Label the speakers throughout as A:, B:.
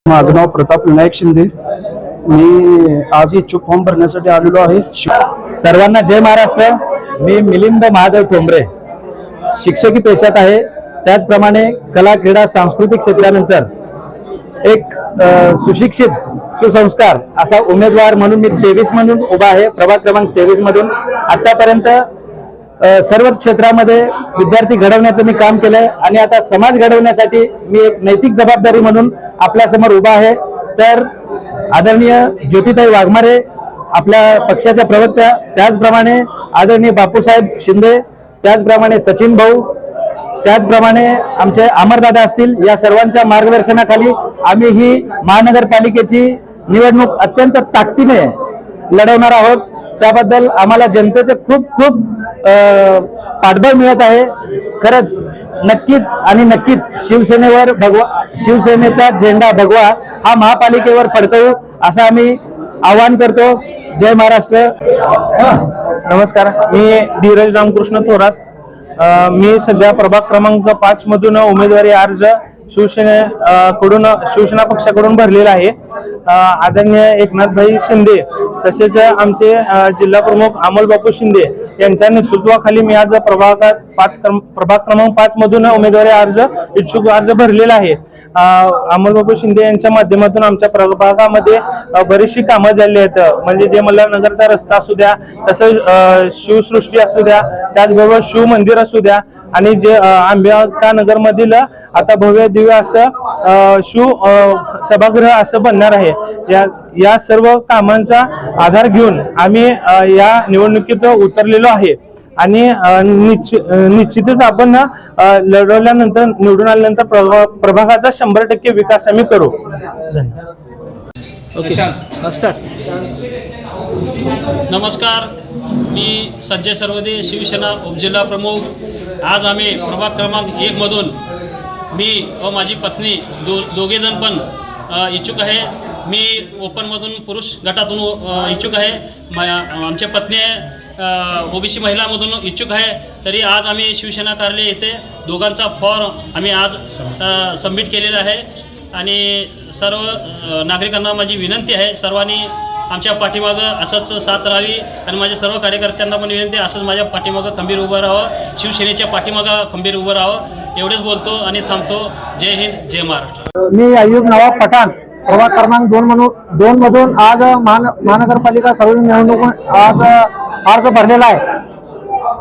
A: माझं नाव प्रताप विनायक शिंदे। मी आज इच्छुक फॉर्म भरण्यासाठी आलेलो आहे।
B: सर्वांना जय महाराष्ट्र। मी मिलिंद महादेव ठोंबरे शिक्षकी पेशात आहे। त्याचप्रमाणे कला क्रीडा सांस्कृतिक क्षेत्रानंतर एक सुशिक्षित सुसंस्कार असा उमेदवार म्हणून मी 23 म्हणून उभा आहे। प्रभाग क्रमांक 23 मधून आतापर्यंत सर्व क्षेत्रामध्ये विद्यार्थी घडवण्याचं मी काम केलंय आणि आता समाज घडवण्यासाठी मी एक नैतिक जबाबदारी म्हणून आपल्या समोर उभा आहे। तर आदरणीय ज्योतिताई वाघमारे आपल्या पक्षाच्या प्रवक्त्या, त्याचप्रमाणे आदरणीय बापूसाहेब शिंदे, त्याचप्रमाणे सचिन भाऊ, त्याचप्रमाणे आमचे अमरदादा असतील, या सर्वांच्या मार्गदर्शनाखाली आम्ही ही महानगरपालिकेची निवडणूक अत्यंत ताकदीने लढवणार आहोत। त्याबद्दल आम्हाला जनतेचे खूप खूप पाठबळ मिळत आहे। खरंच नक्कीच आणि नक्कीच शिवसेनेचा झेंडा भगवा हा महापालिकेवर फडकवू असं आम्ही आवाहन करतो। जय महाराष्ट्र।
C: नमस्कार, मी धीरज रामकृष्ण थोरात। मी सध्या प्रभाग क्रमांक 5 मधून उमेदवारी अर्ज शिवसेना पक्षाकडून भरलेला आहे। आदरणीय एकनाथभाई शिंदे तसेच आमचे जिल्हा प्रमुख अमोल बापू शिंदे यांच्या नेतृत्वाखाली मी आज प्रभाग क्रमांक 5 मधून उमेदवारी इच्छुक अर्ज भरलेला आहे। अमोल बापू शिंदे यांच्या माध्यमातून आमच्या प्रभागामध्ये बरीचशी कामं झाली आहेत। म्हणजे जे मल्हारनगरचा रस्ता असू द्या, तसं शिवसृष्टी असू द्या, त्याचबरोबर शिव मंदिर असू द्या, आणि जे आंबेडकर नगर मधील आता भव्य दिव्य असं शिव सभागृह असं बनणार आहे। या सर्व कामांचा आधार घेऊन आम्ही या निवडणुकीत उतरलेलो आहे आणि निश्चितच आपण लढवल्यानंतर निवडून आल्यानंतर प्रभागाचा 100% विकास आम्ही करू।
D: नमस्कार, मी संजय सर्वदे, शिवसेना उपजिल्हा प्रमुख। आज आम्ही प्रभाग क्रमांक 1 मधून मी व माझी पत्नी दोघे जण पण इच्छुक आहे। मी ओपनमधून पुरुष गटातून इच्छुक आहे। आमच्या पत्नी ओबीसी महिलामधून इच्छुक आहे। तरी आज आम्ही शिवसेना कार्यालय येथे दोघांचा फॉर्म आम्ही आज सबमिट केलेला आहे आणि सर्व नागरिकांना माझी विनंती आहे, सर्वांनी आमच्या पाठीमागं असंच साथ राहावी आणि माझ्या सर्व कार्यकर्त्यांना पण विनंती, असंच माझ्या पाठीमागं खंबीर उभं राहावं, शिवसेनेच्या पाठीमागं खंबीर उभं राहावं। एवढेच बोलतो आणि थांबतो। जय हिंद, जय महाराष्ट्र।
E: मी अय्यूब नवाब पठाण, प्रभाग क्रमांक 2 मधून आज महानगरपालिका सार्वजनिक निवडणूक आज अर्ज भरलेला आहे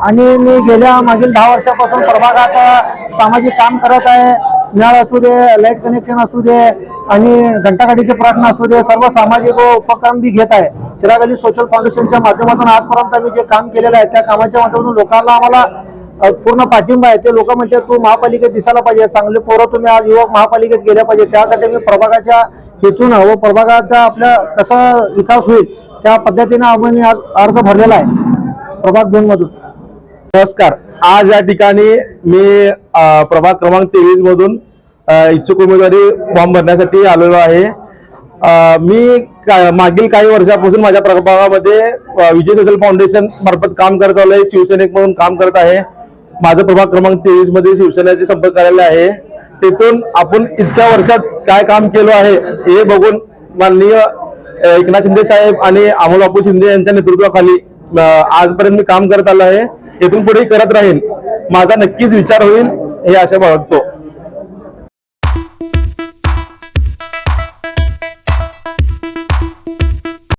E: आणि मी गेल्या मागील 10 वर्षापासून प्रभागात सामाजिक काम करत आहे। नळ असू दे, लाईट कनेक्शन असू दे आणि घंटागाडीचे प्रश्न असू दे, सर्व सामाजिक उपक्रम बी घेत आहे। चिराग अली सोशल फाउंडेशनच्या माध्यमातून आजपर्यंत मी जे काम केलेलं आहे त्या कामाच्या माध्यमातून लोकांना आम्हाला पूर्ण पाठिंबा आहे। ते लोक म्हणते तू महापालिकेत दिसायला पाहिजे, चांगले पोरं तुम्ही आज युवक महापालिकेत गेल्या पाहिजे। त्यासाठी मी प्रभागाच्या हेतून व प्रभागाचा आपल्या कसा विकास होईल त्या पद्धतीने आम्ही आज अर्ज भरलेला आहे प्रभाग 2 मधून।
C: नमस्कार, आज या ठिकाणी मी प्रभाग क्रमांक 23 मधून इच्छुक उमेदवारी फॉर्म भरण्यासाठी आलेलो आहे। मी मागील काही वर्षापासून माझ्या प्रभागामध्ये विजय सोशल फाउंडेशन मार्फत काम करत आलोय, शिवसेनेक म्हणून काम करत आहे। माझं प्रभाग क्रमांक 23 मध्ये शिवसेनेचे संपर्क कार्यालय आहे। तिथून आपण इतक्या वर्षात काय काम केलं आहे हे बघून माननीय एकनाथ शिंदे साहेब आणि अमोल बापू शिंदे यांच्या नेतृत्वाखाली आजपर्यंत मी काम करत आलो आहे। इथून पुढेही करत राहील। माझा नक्कीच विचार होईल हे आशा बाळगतो।